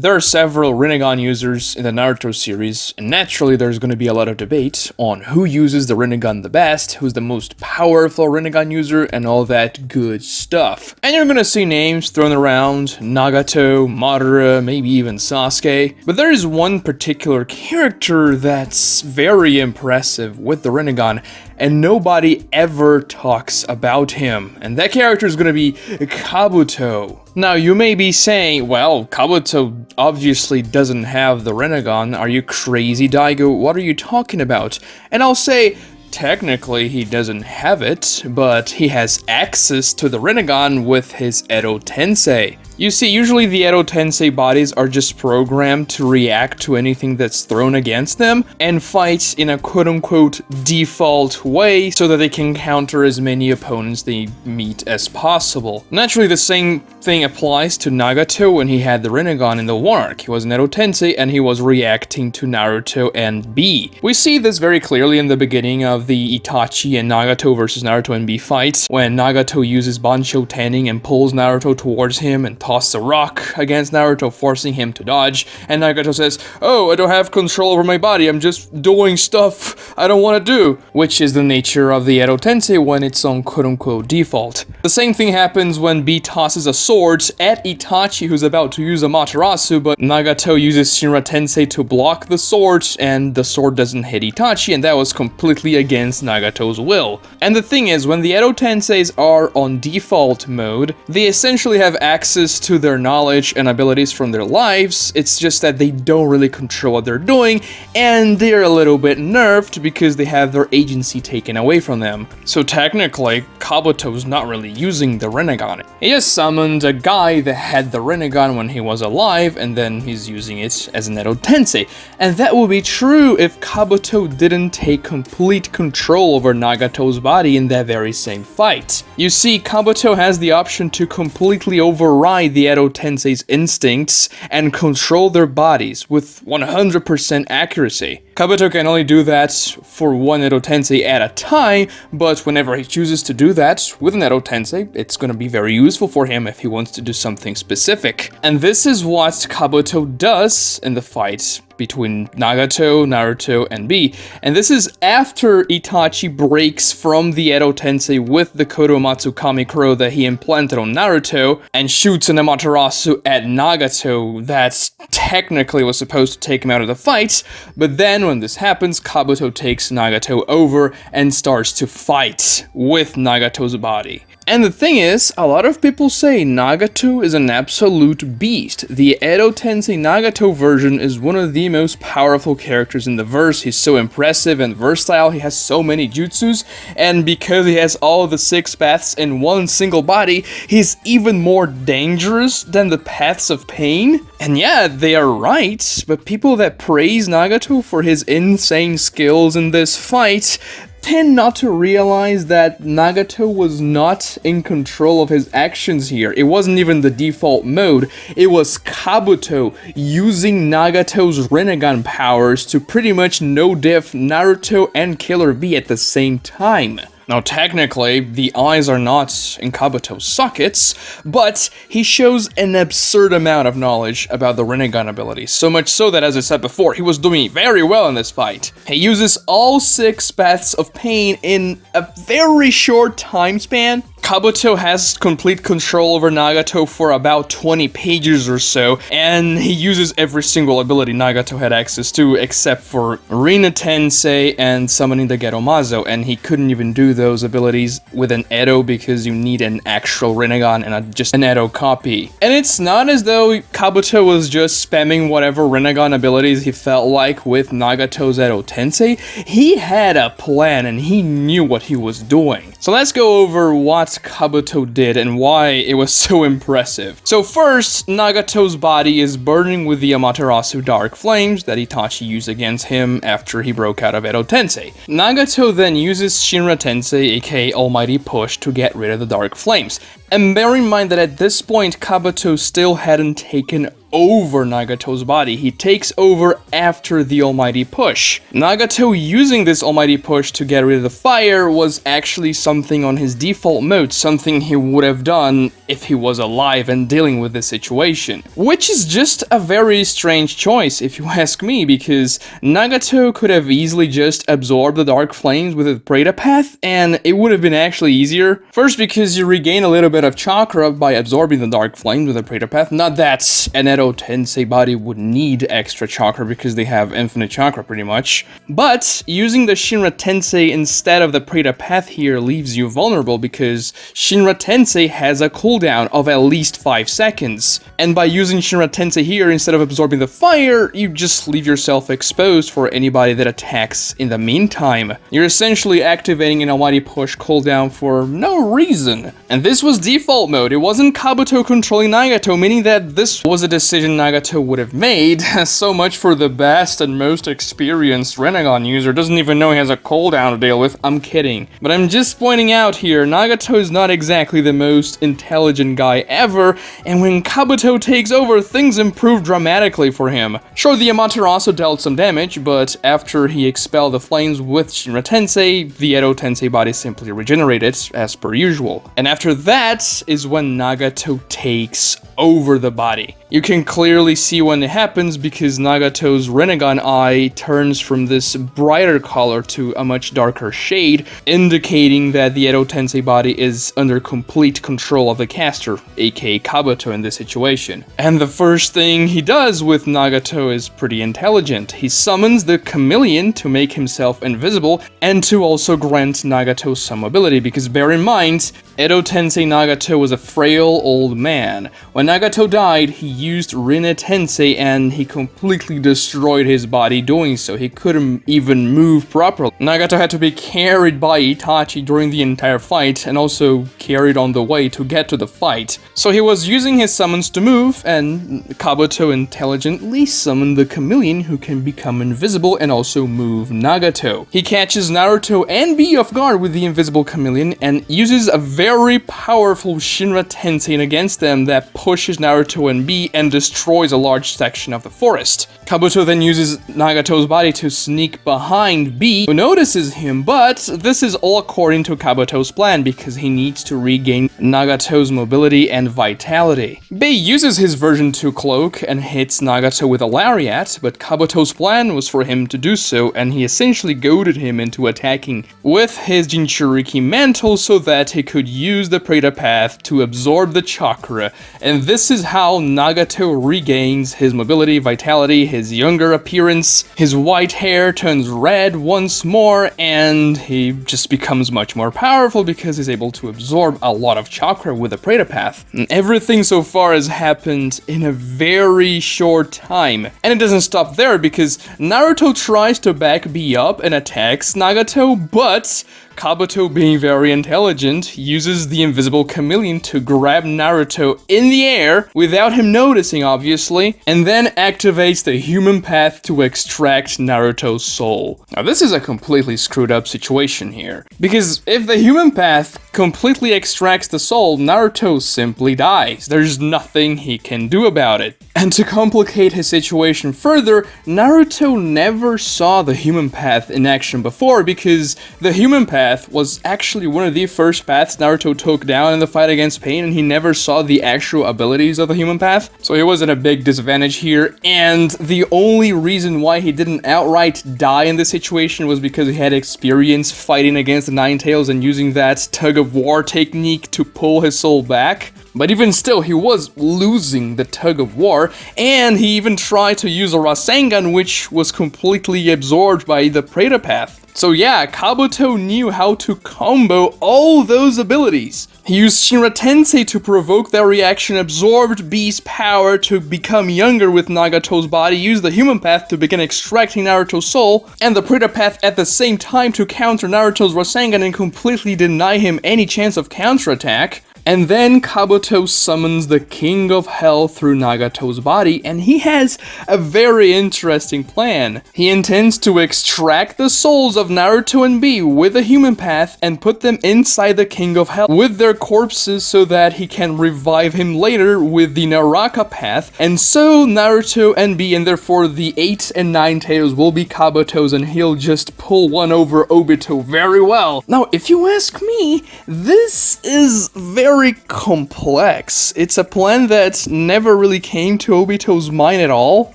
There are several Rinnegan users in the Naruto series, and naturally there's going to be a lot of debate on who uses the Rinnegan the best, who's the most powerful Rinnegan user, and all that good stuff. And you're going to see names thrown around, Nagato, Madara, maybe even Sasuke, but there is one particular character that's very impressive with the Rinnegan, and nobody ever talks about him, and that character is going to be Kabuto. Now, you may be saying, well, Kabuto obviously doesn't have the Rinnegan. Are you crazy, Daigo? What are you talking about? And I'll say, technically he doesn't have it, but he has access to the Rinnegan with his Edo Tensei. You see, usually the Edo Tensei bodies are just programmed to react to anything that's thrown against them and fight in a quote-unquote default way so that they can counter as many opponents they meet as possible. Naturally, the same thing applies to Nagato when he had the Rinnegan in the One Arc. He was an Edo Tensei and he was reacting to Naruto and Bee. We see this very clearly in the beginning of the Itachi and Nagato versus Naruto and Bee fight, when Nagato uses Bancho Tenning and pulls Naruto towards him and tosses a rock against Naruto, forcing him to dodge, and Nagato says, "Oh, I don't have control over my body, I'm just doing stuff I don't want to do," which is the nature of the Edo Tensei when it's on quote-unquote default. The same thing happens when Bee tosses a sword at Itachi, who's about to use a Materasu, but Nagato uses Shinra Tensei to block the sword, and the sword doesn't hit Itachi, and that was completely against Nagato's will. And the thing is, when the Edo Tenseis are on default mode, they essentially have access to their knowledge and abilities from their lives. It's just that they don't really control what they're doing, and they're a little bit nerfed because they have their agency taken away from them. So technically, Kabuto's not really using the Rinnegan. He just summoned a guy that had the Rinnegan when he was alive, and then he's using it as an Edo Tensei. And that would be true if Kabuto didn't take complete control over Nagato's body in that very same fight. You see, Kabuto has the option to completely override the Edo Tensei's instincts and control their bodies with 100% accuracy. Kabuto can only do that for one Edo Tensei at a time, but whenever he chooses to do that with an Edo Tensei, it's going to be very useful for him if he wants to do something specific. And this is what Kabuto does in the fight between Nagato, Naruto, and Bee. And this is after Itachi breaks from the Edo Tensei with the Kotoamatsukami Crow that he implanted on Naruto and shoots an Amaterasu at Nagato that technically was supposed to take him out of the fight, but then when this happens, Kabuto takes Nagato over and starts to fight with Nagato's body. And the thing is, a lot of people say Nagato is an absolute beast. The Edo Tensei Nagato version is one of the most powerful characters in the verse. He's so impressive and versatile, he has so many jutsus, and because he has all of the 6 paths in one single body, he's even more dangerous than the paths of pain. And yeah, they are right, but people that praise Nagato for his insane skills in this fight tend not to realize that Nagato was not in control of his actions here. It wasn't even the default mode. It was Kabuto using Nagato's Rinnegan powers to pretty much no-diff Naruto and Killer Bee at the same time. Now, technically, the eyes are not in Kabuto's sockets, but he shows an absurd amount of knowledge about the Rinnegan ability, so much so that, as I said before, he was doing very well in this fight. He uses all 6 paths of pain in a very short time span. Kabuto has complete control over Nagato for about 20 pages or so, and he uses every single ability Nagato had access to except for Rinnegan Tensei and summoning the Geromazo, and he couldn't even do those abilities with an Edo because you need an actual Rinnegan and not just an Edo copy. And it's not as though Kabuto was just spamming whatever Rinnegan abilities he felt like with Nagato's Edo Tensei. He had a plan and he knew what he was doing. So let's go over what Kabuto did and why it was so impressive. So first, Nagato's body is burning with the Amaterasu dark flames that Itachi used against him after he broke out of Edo Tensei. Nagato then uses Shinra Tensei, aka Almighty Push, to get rid of the dark flames. And bear in mind that at this point, Kabuto still hadn't taken over Nagato's body. He takes over after the almighty push. Nagato using this almighty push to get rid of the fire was actually something on his default mode, something he would have done if he was alive and dealing with this situation. Which is just a very strange choice if you ask me, because Nagato could have easily just absorbed the dark flames with a Preta path and it would have been actually easier. First, because you regain a little bit of chakra by absorbing the dark flames with a Preta path. Not that an Edo Tensei body would need extra chakra because they have infinite chakra pretty much. But using the Shinra Tensei instead of the Preta path here leaves you vulnerable because Shinra Tensei has a cooldown of at least 5 seconds. And by using Shinra Tensei here instead of absorbing the fire, you just leave yourself exposed for anybody that attacks in the meantime. You're essentially activating an almighty push cooldown for no reason. And this was default mode. It wasn't Kabuto controlling Nagato, meaning that this was a decision Nagato would have made. So much for the best and most experienced Rinnegan user doesn't even know he has a cooldown to deal with. I'm kidding. But I'm just pointing out here, Nagato is not exactly the most intelligent guy ever, and when Kabuto takes over, things improve dramatically for him. Sure, the Amaterasu dealt some damage, but after he expelled the flames with Shinra Tensei, the Edo Tensei body simply regenerated, as per usual. And after that is when Nagato takes over the body. You can clearly see when it happens because Nagato's Rinnegan eye turns from this brighter color to a much darker shade, indicating that the Edo Tensei body is under complete control of the caster, aka Kabuto in this situation. And the first thing he does with Nagato is pretty intelligent. He summons the chameleon to make himself invisible and to also grant Nagato some mobility, because bear in mind, Edo Tensei Nagato was a frail old man. When Nagato died, he used Rinne Tensei and he completely destroyed his body doing so. He couldn't even move properly. Nagato had to be carried by Itachi during the entire fight and also carried on the way to get to the fight. So he was using his summons to move, and Kabuto intelligently summoned the chameleon who can become invisible and also move Nagato. He catches Naruto and Bee off guard with the invisible chameleon and uses a very powerful Shinra Tensei against them that pushes Naruto and Bee and destroys a large section of the forest. Kabuto then uses Nagato's body to sneak behind Bee, who notices him, but this is all according to Kabuto's plan because he needs to regain Nagato's mobility and vitality. Bee uses his version 2 cloak and hits Nagato with a lariat, but Kabuto's plan was for him to do so, and he essentially goaded him into attacking with his Jinchuriki mantle so that he could use the Preta path to absorb the chakra, and this is how Nagato regains his mobility, vitality, his younger appearance, his white hair turns red once more, and he just becomes much more powerful because he's able to absorb a lot of chakra with the Preta path. And everything so far has happened in a very short time. And it doesn't stop there because Naruto tries to back Bee up and attacks Nagato, but Kabuto, being very intelligent, uses the invisible chameleon to grab Naruto in the air without him noticing, obviously, and then activates the human path to extract Naruto's soul. Now, this is a completely screwed up situation here, because if the human path completely extracts the soul, Naruto simply dies. There's nothing he can do about it. And to complicate his situation further, Naruto never saw the human path in action before because the human path was actually one of the first paths Naruto took down in the fight against Pain, and he never saw the actual abilities of the human path. So he was at a big disadvantage here, and the only reason why he didn't outright die in this situation was because he had experience fighting against the Nine Tails and using that tug-of-war technique to pull his soul back. But even still, he was losing the tug-of-war, and he even tried to use a Rasengan, which was completely absorbed by the Preta path. So yeah, Kabuto knew how to combo all those abilities. He used Shinra Tensei to provoke that reaction, absorbed Bee's power to become younger with Nagato's body, used the human path to begin extracting Naruto's soul, and the Preta path at the same time to counter Naruto's Rasengan and completely deny him any chance of counterattack. And then Kabuto summons the King of Hell through Nagato's body, and he has a very interesting plan. He intends to extract the souls of Naruto and Bee with a human path and put them inside the King of Hell with their corpses so that he can revive him later with the Naraka path, and so Naruto and Bee, and therefore the 8 and 9 tails, will be Kabuto's, and he'll just pull one over Obito very well. Now, if you ask me, this is very complex. It's a plan that never really came to Obito's mind at all,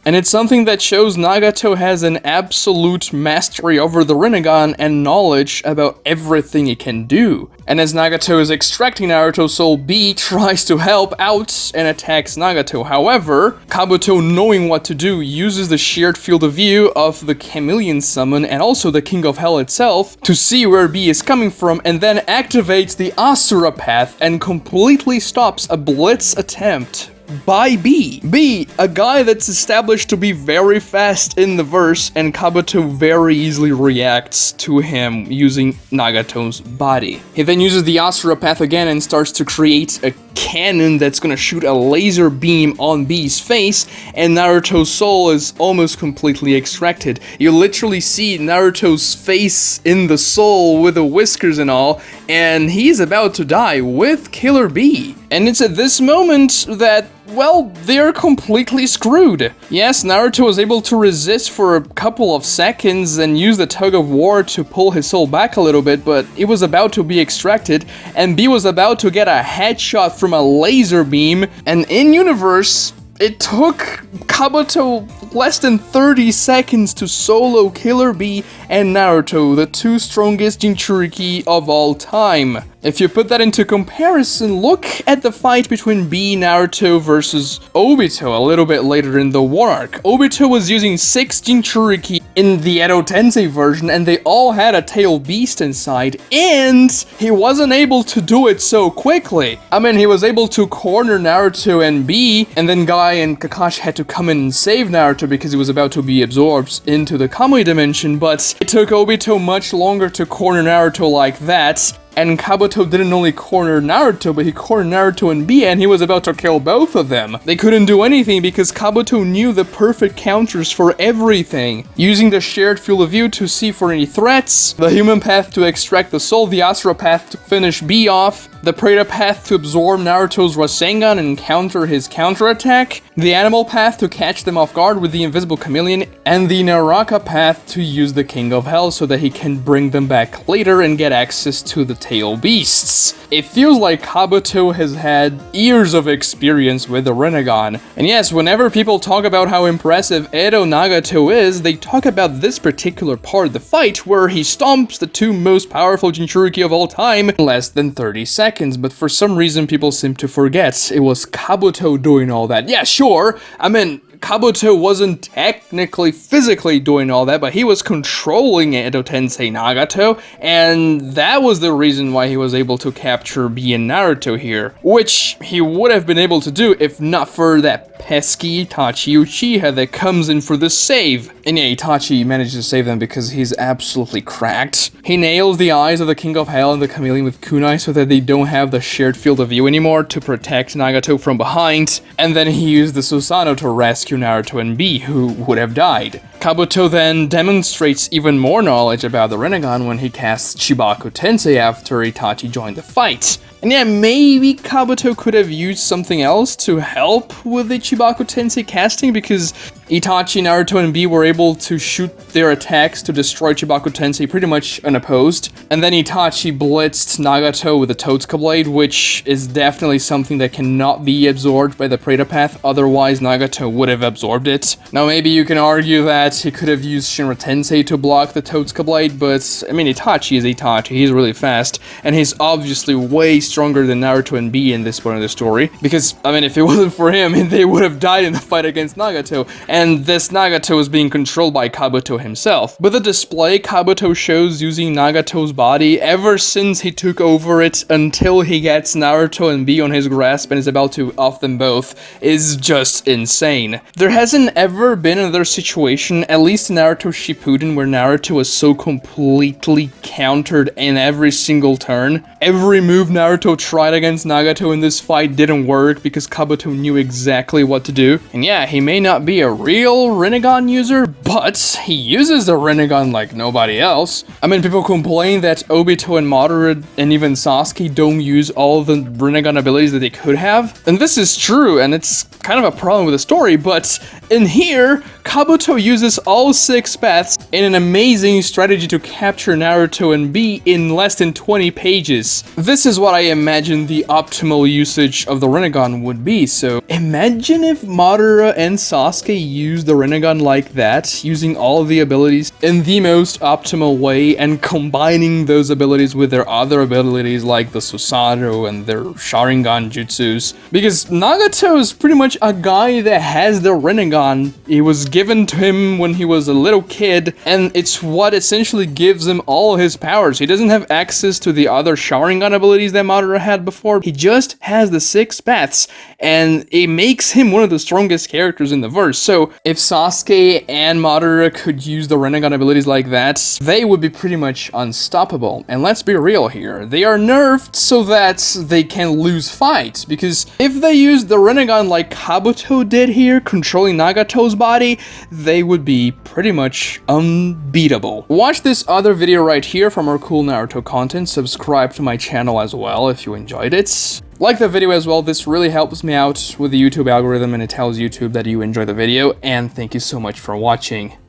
and it's something that shows Nagato has an absolute mastery over the Rinnegan and knowledge about everything it can do. And as Nagato is extracting Naruto's soul, Bee tries to help out and attacks Nagato. However, Kabuto, knowing what to do, uses the shared field of view of the Chameleon Summon and also the King of Hell itself to see where Bee is coming from, and then activates the Asura path and completely stops a blitz attempt by Bee. Bee, a guy that's established to be very fast in the verse, and Kabuto very easily reacts to him using Nagato's body. He then uses the Asura path again and starts to create a cannon that's gonna shoot a laser beam on Bee's face, and Naruto's soul is almost completely extracted. You literally see Naruto's face in the soul with the whiskers and all, and he's about to die with Killer Bee. And it's at this moment that, well, they're completely screwed. Yes, Naruto was able to resist for a couple of seconds and use the tug of war to pull his soul back a little bit, but it was about to be extracted, and Bee was about to get a headshot from a laser beam, and in universe, it took Kabuto less than 30 seconds to solo Killer Bee and Naruto, the two strongest Jinchuriki of all time. If you put that into comparison, look at the fight between Bee Naruto versus Obito a little bit later in the war arc. Obito was using 6 Jinchuriki in the Edo Tensei version, and they all had a tail beast inside, and he wasn't able to do it so quickly. I mean, he was able to corner Naruto and Bee, and then Guy and Kakashi had to come in and save Naruto because he was about to be absorbed into the Kamui dimension, but it took Obito much longer to corner Naruto like that. And Kabuto didn't only corner Naruto, but he cornered Naruto and Bee, and he was about to kill both of them. They couldn't do anything because Kabuto knew the perfect counters for everything. Using the shared field of view to see for any threats, the human path to extract the soul, the Asura path to finish Bee off, the Preta path to absorb Naruto's Rasengan and counter his counterattack, the animal path to catch them off guard with the invisible chameleon, and the Naraka path to use the King of Hell so that he can bring them back later and get access to the tail beasts. It feels like Kabuto has had years of experience with the Rinnegan. And yes, whenever people talk about how impressive Edo Nagato is, they talk about this particular part of the fight where he stomps the two most powerful Jinchuriki of all time in less than 30 seconds, but for some reason people seem to forget it was Kabuto doing all that. Yeah, sure, I mean, Kabuto wasn't technically physically doing all that, but he was controlling Edo Tensei Nagato, and that was the reason why he was able to capture Bee and Naruto here, which he would have been able to do if not for that pesky Itachi Uchiha that comes in for the save. And yeah, Itachi manages to save them because he's absolutely cracked. He nails the eyes of the King of Hell and the Chameleon with kunai so that they don't have the shared field of view anymore to protect Nagato from behind, and then he used the Susanoo to rescue Naruto and Bee, who would have died. Kabuto then demonstrates even more knowledge about the Rinnegan when he casts Chibaku Tensei after Itachi joined the fight. And yeah, maybe Kabuto could have used something else to help with the Chibaku Tensei casting, because Itachi, Naruto, and Bee were able to shoot their attacks to destroy Chibaku Tensei pretty much unopposed. And then Itachi blitzed Nagato with the Totsuka Blade, which is definitely something that cannot be absorbed by the Preta Path, otherwise Nagato would have absorbed it. Now maybe you can argue that he could have used Shinra Tensei to block the Totsuka Blade, but I mean, Itachi is Itachi, he's really fast, and he's obviously way stronger than Naruto and Bee in this point of the story, because, I mean, if it wasn't for him, they would have died in the fight against Nagato, and and this Nagato is being controlled by Kabuto himself. But the display Kabuto shows using Nagato's body ever since he took over it until he gets Naruto and Bee on his grasp and is about to off them both is just insane. There hasn't ever been another situation, at least in Naruto Shippuden, where Naruto was so completely countered in every single turn. Every move Naruto tried against Nagato in this fight didn't work because Kabuto knew exactly what to do. And yeah, he may not be a real Rinnegan user, but he uses the Rinnegan like nobody else. I mean, people complain that Obito and Madara and even Sasuke don't use all the Rinnegan abilities that they could have. And this is true, and it's kind of a problem with the story, but in here, Kabuto uses all 6 paths in an amazing strategy to capture Naruto and Bee in less than 20 pages. This is what I imagine the optimal usage of the Rinnegan would be, so imagine if Madara and Sasuke used the Rinnegan like that, using all of the abilities in the most optimal way and combining those abilities with their other abilities like the Susanoo and their Sharingan jutsus. Because Nagato is pretty much a guy that has the Rinnegan. It was given to him when he was a little kid, and it's what essentially gives him all his powers. He doesn't have access to the other Sharingan abilities that Madara had before. He just has the 6 paths, and it makes him one of the strongest characters in the verse. So if Sasuke and Madara could use the Rinnegan abilities like that, they would be pretty much unstoppable. And let's be real here, they are nerfed so that they can lose fights, because if they use the Rinnegan like Kabuto did here, controlling Nagato's body, they would be pretty much unbeatable. Watch this other video right here for more cool Naruto content. Subscribe to my channel as well if you enjoyed it. Like the video as well, this really helps me out with the YouTube algorithm and it tells YouTube that you enjoy the video, and thank you so much for watching.